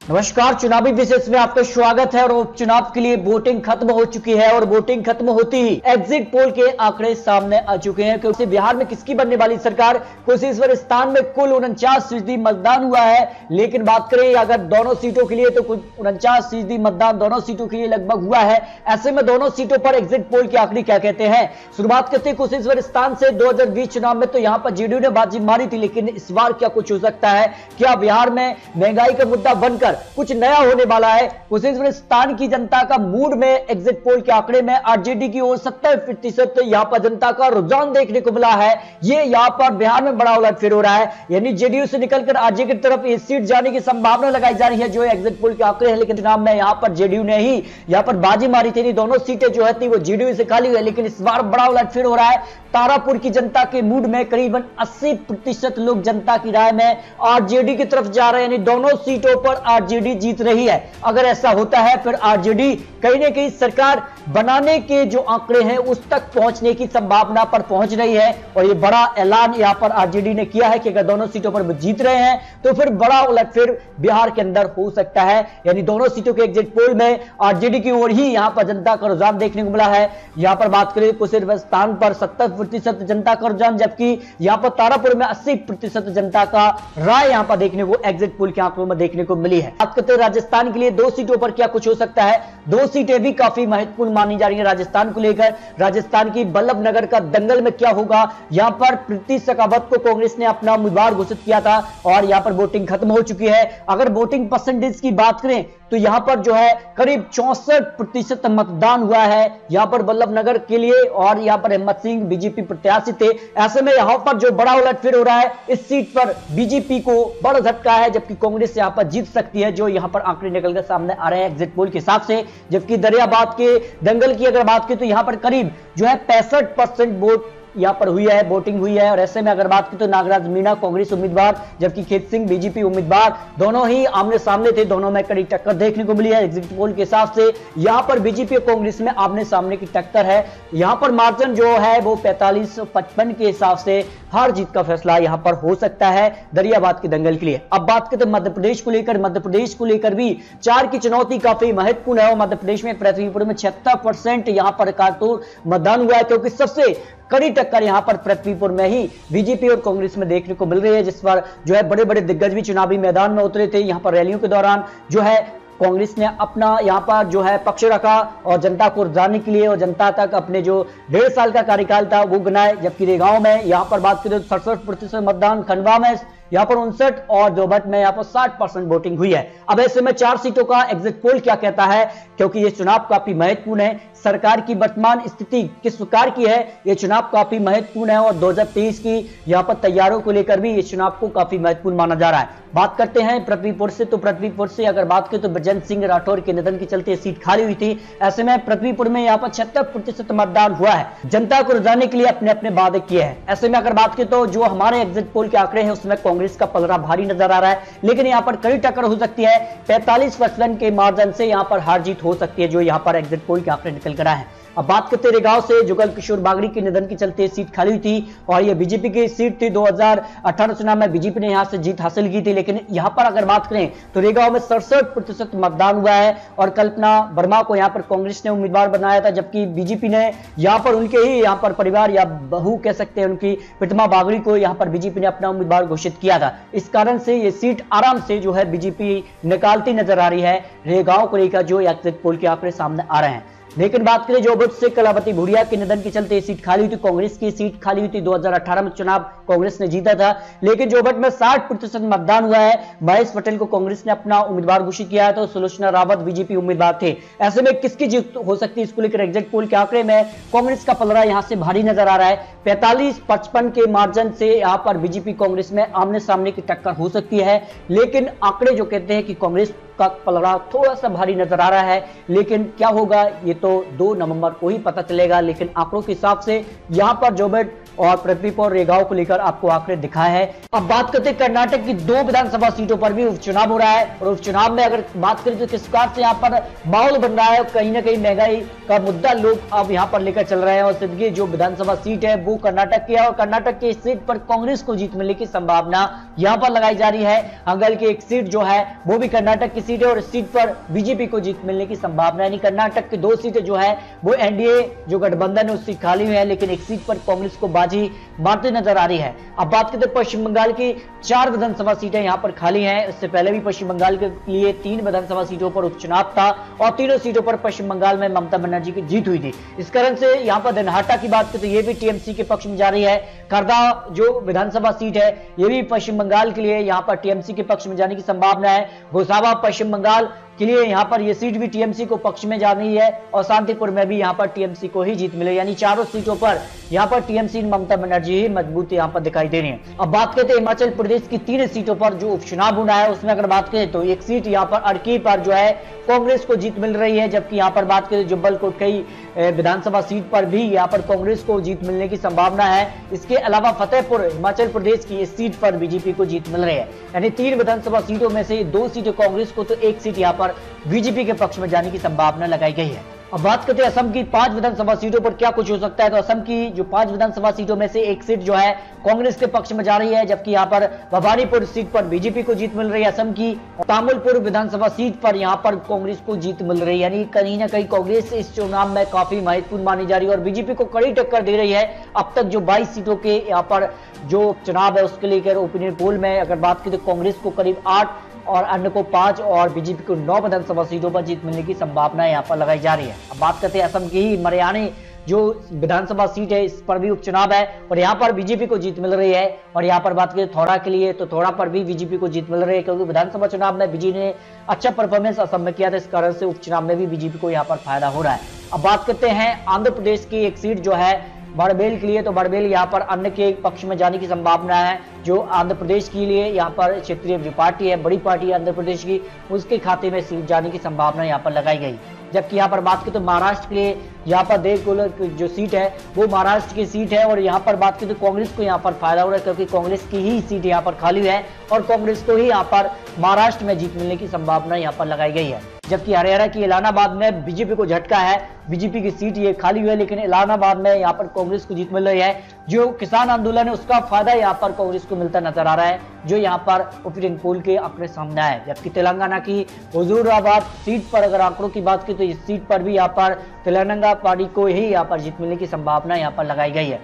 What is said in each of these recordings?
नमस्कार, चुनावी विशेष में आपका स्वागत है। और उपचुनाव के लिए वोटिंग खत्म हो चुकी है और वोटिंग खत्म होती ही एग्जिट पोल के आंकड़े सामने आ चुके हैं क्योंकि बिहार में किसकी बनने वाली सरकार। कुशेश्वरस्थान में कुल 49% मतदान हुआ है, लेकिन बात करें अगर दोनों सीटों के लिए तो कुल 49% मतदान दोनों सीटों के लिए लगभग हुआ है। ऐसे में दोनों सीटों पर एग्जिट पोल के आंकड़े क्या कहते हैं। शुरुआत करते हैं कुशेश्वरस्थान से। 2020 चुनाव में तो यहां पर जेडीयू ने बाजी मारी थी, लेकिन इस बार क्या कुछ हो सकता है। क्या बिहार में महंगाई का मुद्दा बनकर कुछ नया होने वाला है। कुशेश्वरस्थान की जनता का मूड में एग्जिट पोल के आंकड़े में आरजेडी की ओर 70% यहां पर जनता का रुझान देखने को मिला है। ये यहां पर बिहार में बड़ा उलटफेर हो रहा है, यानी जेडीयू से निकलकर आरजेडी की तरफ ये सीट जाने की संभावना लगाई जा रही है जो एग्जिट पोल के आंकड़े हैं। लेकिन चुनाव में यहां पर जेडीयू ने ही यहां पर बाजी मारी थी। दोनों सीटें जो है वो जेडीयू से खाली हुई है, लेकिन इस बार बड़ा उलटफेर हो रहा है। तारापुर की जनता के मूड में करीबन 80% लोग जनता की राय में आरजेडी की तरफ जा रहे हैं, यानी दोनों सीटों पर आरजेडी जीत रही है। अगर ऐसा होता है फिर आरजेडी कहीं ना कहीं सरकार बनाने के जो आंकड़े हैं उस तक पहुंचने की संभावना पर पहुंच रही है। और ये बड़ा ऐलान यहां पर आरजेडी ने किया है कि अगर दोनों सीटों पर वो जीत रहे हैं तो फिर बड़ा उलटफेर बिहार के अंदर हो सकता है। यानी दोनों सीटों के एग्जिट पोल में आरजेडी की ओर ही यहां पर जनता का रुझान देखने को मिला है। यहां पर बात करें कुशेश्वरस्थान पर 70% जनता का रुझान, जबकि यहां पर तारापुर में 80% जनता का राय यहां पर देखने को एग्जिट पोल के आंकड़ों में देखने को मिली है। बात करते हैं राजस्थान के लिए 2 सीटों पर क्या कुछ हो सकता है। 2 सीटें भी काफी महत्वपूर्ण मानी जा रही है राजस्थान को लेकर। राजस्थान की बल्लभनगर का दंगल में क्या होगा। यहां पर प्रीति शेखावत को कांग्रेस ने अपना उम्मीदवार घोषित किया था और यहां पर वोटिंग खत्म हो चुकी है। अगर वोटिंग परसेंटेज की बात करें तो यहां पर जो है करीब 64% मतदान हुआ है यहां पर बल्लभनगर के लिए। और यहां पर हिम्मत सिंह बीजेपी प्रत्याशी थे। ऐसे में यहां पर जो बड़ा उलटफेर हो रहा है, इस सीट पर बीजेपी को बड़ा झटका है, जबकि कांग्रेस यहां पर जीत सकती है जो यहां पर आंकड़े निकलकर सामने आ रहे हैं एग्जिट पोल के हिसाब से। जबकि दरियाबाद के दंगल की अगर बात की तो यहां पर करीब जो है 65% वोट यहां पर हुई है, वोटिंग हुई है। और ऐसे में अगर बात की तो नागराज मीणा कांग्रेस उम्मीदवार जबकि खेत सिंह बीजेपी उम्मीदवार, दोनों ही आमने सामने थे। दोनों में कड़ी टक्कर देखने को मिली है एग्जिट पोल के हिसाब से। यहां पर बीजेपी और कांग्रेस में आमने सामने की टक्कर है। यहां पर मार्जिन जो है वो 45-55 के हिसाब से हार जीत का फैसला यहां पर हो सकता है दरियाबाद के दंगल के लिए। अब बात करते हैं मध्य प्रदेश को लेकर। मध्य प्रदेश को लेकर भी 4 की चुनौती काफी महत्वपूर्ण है। और मध्य प्रदेश में पृथ्वीपुर में 76% यहां पर कारतूर मतदान हुआ है, क्योंकि सबसे कड़ी टक्कर यहां पर पृथ्वीपुर में ही बीजेपी और कांग्रेस में देखने को मिल रही है, जिस पर जो है बड़े बड़े दिग्गज भी चुनावी मैदान में उतरे थे। यहां पर रैलियों के दौरान जो है कांग्रेस ने अपना यहां पर जो है पक्ष रखा और जनता को रिझाने के लिए और जनता तक अपने जो 1.5 साल का कार्यकाल था वो गिनाए। जबकि रेगांव में यहां पर बात करें तो 67% मतदान, खंडवा में यहां पर 59 और जोबट में यहां पर 60% वोटिंग हुई है। अब ऐसे में 4 सीटों का एग्जिट पोल क्या कहता है, क्योंकि ये चुनाव काफी महत्वपूर्ण है। सरकार की वर्तमान स्थिति किस प्रकार की है, ये चुनाव काफी महत्वपूर्ण है। और 2023 की यहां पर तैयारियों को लेकर भी इस चुनाव को काफी महत्वपूर्ण माना जा रहा है। बात करते हैं पृथ्वीपुर से। तो पृथ्वीपुर से अगर बात करें तो बृजेंद्र सिंह राठौर के निधन के चलते सीट खाली हुई थी। ऐसे में पृथ्वीपुर में यहां पर 76% मतदान हुआ है। जनता को रिझाने के लिए अपने अपने वादे किए हैं। ऐसे में अगर बात करें तो जो हमारे एग्जिट पोल के आंकड़े हैं उसमें कांग्रेस का पलड़ा भारी नजर आ रहा है, लेकिन यहां पर कड़ी टक्कर हो सकती है। 45% के मार्जिन से यहां पर हार जीत हो सकती है जो यहां पर एग्जिट पोल के आंकड़े निकल कर आए हैं। अब बात करते हैं रेगांव से। जुगल किशोर बागड़ी के निधन के चलते सीट खाली हुई थी और यह बीजेपी की सीट थी। 2018 चुनाव में बीजेपी ने यहां से जीत हासिल की थी, लेकिन यहां पर अगर बात करें तो रेगांव में 67% मतदान हुआ है। और कल्पना वर्मा को यहां पर कांग्रेस ने उम्मीदवार बनाया था, जबकि बीजेपी ने यहां पर उनके ही यहां पर परिवार या बहू कह सकते हैं उनकी प्रतिमा बागड़ी को यहां पर बीजेपी ने अपना उम्मीदवार घोषित किया था। इस कारण से यह सीट आराम से जो है बीजेपी निकालती नजर आ रही है रेगांव को लेकर जो एग्जिट पोल के आंकड़े सामने आ रहे हैं। लेकिन बात करें जोबट से कलावती भूरिया के निधन के चलते सीट खाली हुई थी। कांग्रेस की सीट खाली हुई थी। 2018 में चुनाव कांग्रेस ने जीता था, लेकिन जोबट में 60% मतदान हुआ है। महेश पटेल को कांग्रेस ने अपना उम्मीदवार घोषित किया है, तो सुलोचना रावत बीजेपी उम्मीदवार थे। ऐसे में किसकी जीत हो सकती है इसको लेकर एग्जिट पोल के आंकड़े में कांग्रेस का पलड़ा यहां से भारी नजर आ रहा है। 45-55 के मार्जिन से यहां पर बीजेपी कांग्रेस में आमने सामने की टक्कर हो सकती है, लेकिन आंकड़े जो कहते हैं कि कांग्रेस का पलड़ा थोड़ा सा भारी नजर आ रहा है। लेकिन क्या होगा ये तो 2 नवंबर को ही पता चलेगा। लेकिन आंकड़ों के हिसाब से यहां पर जोबट और पृथ्वी और रेगांव को लेकर आपको आंकड़े दिखाए हैं। अब बात करते हैं कर्नाटक की 2 विधानसभा सीटों पर भी उपचुनाव हो रहा है और उपचुनाव में अगर बात करें तो किस प्रकार से यहाँ पर माहौल बन रहा है, कहीं ना कहीं महंगाई का मुद्दा लोग अब यहाँ पर लेकर चल रहे हैं और सिद्धगी जो विधानसभा सीट है वो कर्नाटक की है और कर्नाटक की इस सीट पर कांग्रेस को जीत मिलने की संभावना यहाँ पर लगाई जा रही है। हंगल की एक सीट जो है वो भी कर्नाटक की सीट है और इस सीट पर बीजेपी को जीत मिलने की संभावना, यानी कर्नाटक की 2 सीटें जो है वो एनडीए जो गठबंधन है उस सीट खाली हुई है, लेकिन एक सीट पर कांग्रेस को बाजी मारती नजर आ रही है। अब बात करते हैं पश्चिम बंगाल की 4 विधानसभा सीटें यहां पर खाली हैं। इससे पहले भी पश्चिम बंगाल के लिए 3 विधानसभा सीटों पर उपचुनाव था और तीनों सीटों पर पश्चिम बंगाल में ममता बनर्जी की जीत हुई थी। इस कारण से यहां पर दिनहाटा की बात करें तो यह भी टीएमसी के पक्ष में जा रही है। खरदा जो विधानसभा सीट है यह भी पश्चिम बंगाल के लिए यहां पर टीएमसी के पक्ष में जाने की संभावना है। भोसावा पश्चिम बंगाल के लिए यहां पर यह सीट भी टीएमसी को पक्ष में जा रही है और शांतिपुर में भी यहां पर टीएमसी को ही जीत मिले, यानी चारों सीटों पर यहां पर टीएमसी ममता बनर्जी ही मजबूत यहां पर दिखाई दे रही है। अब बात करते हैं हिमाचल प्रदेश की 3 सीटों पर जो उपचुनाव होना है उसमें अगर बात करें तो एक सीट यहां पर अड़की पर जो है कांग्रेस को जीत मिल रही है, जबकि यहां पर बात करें जुब्बल कोटकई विधानसभा सीट पर भी यहां पर कांग्रेस को जीत मिलने की संभावना है। इसके अलावा फतेहपुर हिमाचल प्रदेश की इस सीट पर बीजेपी को जीत मिल रही है, यानी 3 विधानसभा सीटों में से 2 सीटें कांग्रेस को तो एक सीट यहां पर बीजेपी के पक्ष में जाने की संभावना लगाई गई है। अब बात करते हैं असम की 5 विधानसभा सीटों पर क्या कुछ हो सकता है। तो असम की जो 5 विधानसभा सीटों में से एक सीट जो है कांग्रेस के पक्ष में जा रही है, जबकि यहां पर भवानीपुर सीट पर बीजेपी को जीत मिल रही है। असम की तामुलपुर विधानसभा सीट पर यहां पर कांग्रेस को जीत मिल रही है, यानी कहीं ना कहीं कांग्रेस इस चुनाव में काफी महत्वपूर्ण मानी जा रही है और बीजेपी को कड़ी टक्कर दे रही है। अब तक जो 22 सीटों के यहां पर जो चुनाव है उसके लेकर ओपिनियन पोल में अगर बात करें तो कांग्रेस को करीब 8 और अन्य को 5 और बीजेपी को 9 विधानसभा सीटों पर जीत मिलने की संभावना यहां पर लगाई जा रही है। अब बात करते हैं असम की ही मरियानी जो विधानसभा सीट है इस पर भी उपचुनाव है और यहां पर बीजेपी को जीत मिल रही है। और यहां पर बात करें थोड़ा के लिए तो थोड़ा पर भी बीजेपी को जीत मिल रही है, क्योंकि विधानसभा चुनाव में बीजेपी ने अच्छा परफॉर्मेंस असम में किया था, इस कारण से उपचुनाव में भी बीजेपी को यहां पर फायदा हो रहा है। अब बात करते हैं आंध्र प्रदेश की एक सीट जो है बड़बेल के लिए, तो बड़बेल यहाँ पर अन्य के पक्ष में जाने की संभावना है। जो आंध्र प्रदेश के लिए यहाँ पर क्षेत्रीय जो पार्टी है, बड़ी पार्टी है आंध्र प्रदेश की, उसके खाते में सीट जाने की संभावना यहाँ पर लगाई गई। जबकि यहाँ पर बात करें तो महाराष्ट्र के लिए यहाँ पर देवकोल जो सीट है वो महाराष्ट्र की सीट है और यहाँ पर बात करें तो कांग्रेस को यहाँ पर फायदा हो रहा है, क्योंकि कांग्रेस की ही सीट यहाँ पर खाली है और कांग्रेस को ही यहाँ पर महाराष्ट्र में जीत मिलने की संभावना यहाँ पर लगाई गई है। जबकि हरियाणा की इलाहाबाद में बीजेपी को झटका है, बीजेपी की सीट ये खाली हुई है, लेकिन इलाहाबाद में यहाँ पर कांग्रेस को जीत मिल रही है। जो किसान आंदोलन है उसका फायदा यहाँ पर कांग्रेस को मिलता नजर आ रहा है, जो यहाँ पर ओपिनियन पोल के आंकड़े सामने आए। जबकि तेलंगाना की हुजूराबाद सीट पर अगर आंकड़ों की बात की तो इस सीट पर भी यहाँ पर तेलंगाना पार्टी को ही यहाँ पर जीत मिलने की संभावना यहाँ पर लगाई गई है।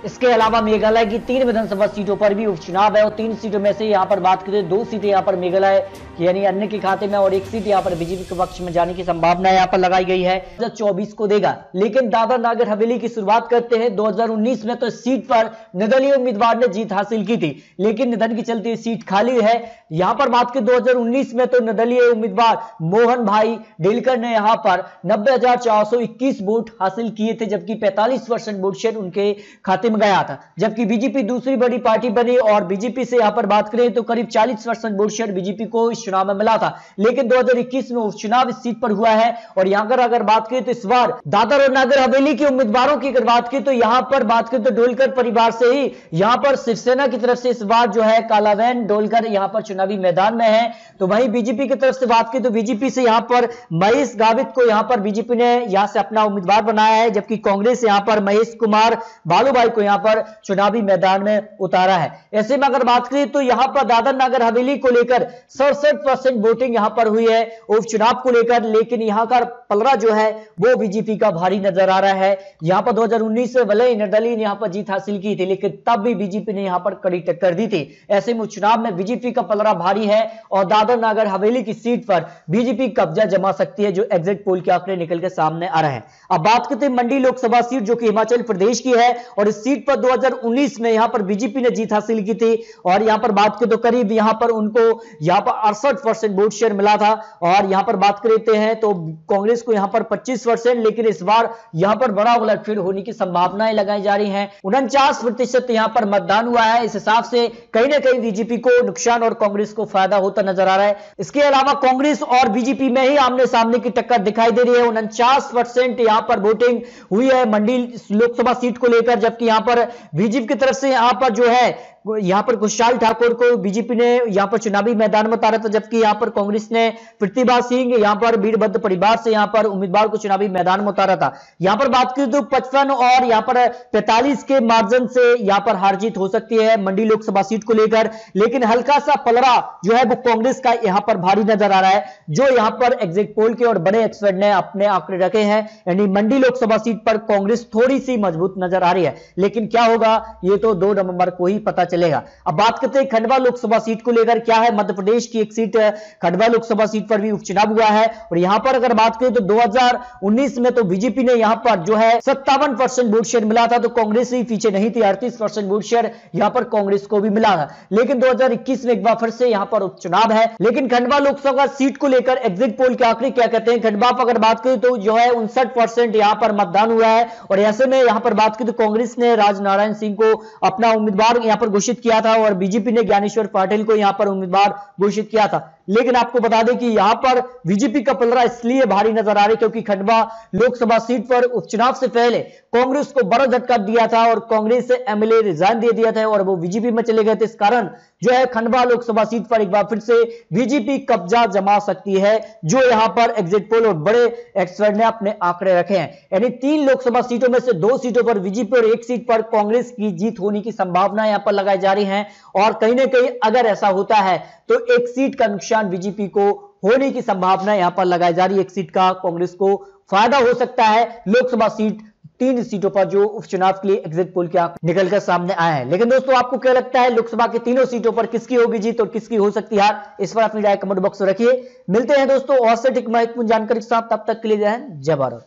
इसके अलावा मेघालय की 3 विधानसभा सीटों पर भी उपचुनाव है और 3 सीटों में से यहाँ पर बात करें 2 सीटें यहाँ पर मेघालय यानी अन्य के खाते में और 1 सीट यहाँ पर बीजेपी के पक्ष में जाने की संभावना यहाँ पर लगाई गई है। 2024 को देगा, लेकिन दादर नागर हवेली की शुरुआत करते हैं 2019 में तो इस सीट पर निर्दलीय उम्मीदवार ने जीत हासिल की थी, लेकिन निधन के चलते सीट खाली है। यहाँ पर बात करें 2019 में तो निर्दलीय उम्मीदवार मोहन भाई डेलकर ने यहाँ पर 90,421 वोट हासिल किए थे, जबकि 45% वोट शेयर उनके खाते में गया था। जबकि बीजेपी दूसरी बड़ी पार्टी बनी और बीजेपी से यहां पर बात करें तो करीब 40% वोट शेयर बीजेपी को इस चुनाव में मिला था, लेकिन 2021 में उपचुनाव इस सीट पर हुआ है। और यहां पर अगर बात करें तो इस बार दादर और नागर हवेली के उम्मीदवारों की अगर बात करें तो यहां पर बात करें तो डोलकर परिवार से ही यहां पर शिवसेना की तरफ से इस बार जो है कालावैन डोलकर यहां पर चुनावी मैदान में है। तो वहीं बीजेपी की तरफ से बात करें तो बीजेपी से यहां पर महेश गावित को यहां पर बीजेपी ने यहां से अपना उम्मीदवार बनाया है, जबकि कांग्रेस यहां पर महेश कुमार बालूभाई को यहां पर चुनावी मैदान में उतारा है। ऐसे में अगर बात करें तो यहां पर दादर नागर हवेली को लेकर 67% वोटिंग यहां पर हुई है उपचुनाव को लेकर, लेकिन यहां का पलड़ा जो है वो बीजेपी का भारी नजर आ रहा है। यहां पर 2019 में भले ही निर्दलीय ने यहां पर जीत हासिल की थी, लेकिन तब भी बीजेपी ने यहां पर कड़ी टक्कर दी थी। ऐसे में उपचुनाव में बीजेपी का पलड़ा भारी है और दादर नागर हवेली की सीट पर बीजेपी कब्जा जमा सकती है, जो एग्जिट पोल के आंकड़े निकल के सामने आ रहे हैं। अब बात करते हैं मंडी लोकसभा सीट जो कि हिमाचल प्रदेश की है और इस सीट पर 2019 में यहां पर बीजेपी ने जीत हासिल की थी और यहां पर बात करें तो करीब यहां पर उनको यहां पर 68% वोट शेयर मिला था। और यहां पर बात करते हैं तो कांग्रेस को यहां पर 25%, लेकिन इस बार यहां पर बड़ा उलटफेर होने की संभावनाएं लगाई जा रही हैं। 49% यहां पर मतदान हुआ है। इस हिसाब से कहीं ना कहीं बीजेपी को नुकसान और कांग्रेस को फायदा होता नजर आ रहा है। इसके अलावा कांग्रेस और बीजेपी में ही आमने सामने की टक्कर दिखाई दे रही है। 49% यहां पर वोटिंग हुई है मंडी लोकसभा सीट को लेकर, जबकि यहां पर बीजेपी की तरफ से यहां पर जो है यहां पर खुशहाल ठाकुर को बीजेपी ने यहां पर चुनावी मैदान में उतारा था, जबकि यहां पर कांग्रेस ने प्रतिभा सिंह यहां पर बीरभद्र परिवार से यहां पर उम्मीदवार को चुनावी मैदान में उतारा था। यहां पर बात करें तो 55 और यहां पर 45 के मार्जिन से यहां पर हार जीत हो सकती है मंडी लोकसभा सीट को लेकर, लेकिन हल्का सा पलड़ा जो है वो कांग्रेस का यहां पर भारी नजर आ रहा है, जो यहां पर एग्जिट पोल के और बड़े एक्सपर्ट ने अपने आंकड़े रखे हैं। यानी मंडी लोकसभा सीट पर कांग्रेस थोड़ी सी मजबूत नजर आ रही है, लेकिन क्या होगा ये तो 2 नवंबर को ही पता चलेगा। अब बात करते हैं खंडवा लोकसभा सीट को लेकर क्या है। मध्य प्रदेश की एक सीट खंडवा लोकसभा सीट पर भी उपचुनाव हुआ है और यहां पर अगर बात करें तो 2019 में तो बीजेपी ने यहां पर जो है 57% वोट शेयर मिला था, तो कांग्रेस ही पीछे नहीं थी, 38% वोट शेयर यहां पर कांग्रेस को भी मिला था। लेकिन 2021 में एक बार फिर से यहां पर उपचुनाव है। लेकिन खंडवा लोकसभा सीट को लेकर एग्जिट पोल के आंकड़े क्या कहते हैं। खंडवा पर अगर बात करें तो जो है 59% यहां पर मतदान हुआ है और ऐसे में यहां पर बात करें तो कांग्रेस ने राजनारायण सिंह को अपना उम्मीदवार यहां पर घोषित किया था और बीजेपी ने ज्ञानेश्वर पाटिल को यहां पर उम्मीदवार घोषित किया था। लेकिन आपको बता दें कि यहां पर बीजेपी का पलड़ा इसलिए भारी नजर आ रहा है क्योंकि खंडवा लोकसभा सीट पर उपचुनाव से पहले कांग्रेस को बड़ा झटका दिया था और कांग्रेस से एमएलए रिजाइन दे दिया था और वो बीजेपी में चले गए थे। इस कारण जो है खंडवा लोकसभा सीट पर एक बार फिर से बीजेपी कब्जा जमा सकती है, जो यहां पर एग्जिट पोल और बड़े एक्सपर्ट ने अपने आंकड़े रखे हैं। यानी 3 लोकसभा सीटों में से 2 सीटों पर बीजेपी और 1 सीट पर कांग्रेस की जीत होने की संभावना यहां पर लगाई जा रही है और कहीं ना कहीं अगर ऐसा होता है तो 1 सीट का नुकसान बीजेपी को होने की संभावना यहां पर लगाई जा रही है। 1 सीट का कांग्रेस को फायदा हो सकता है। लोकसभा सीट 3 सीटों पर जो उपचुनाव के लिए एग्जिट पोल के आंकड़े निकलकर सामने आए हैं। लेकिन दोस्तों आपको क्या लगता है लोकसभा की तीनों सीटों पर किसकी होगी जीत और किसकी हो सकती है हार, इस पर अपनी राय कमेंट बॉक्स में रखिए। मिलते हैं दोस्तों और से अधिक महत्वपूर्ण जानकारी के साथ, तब तक के लिए जय हिंद जय भारत।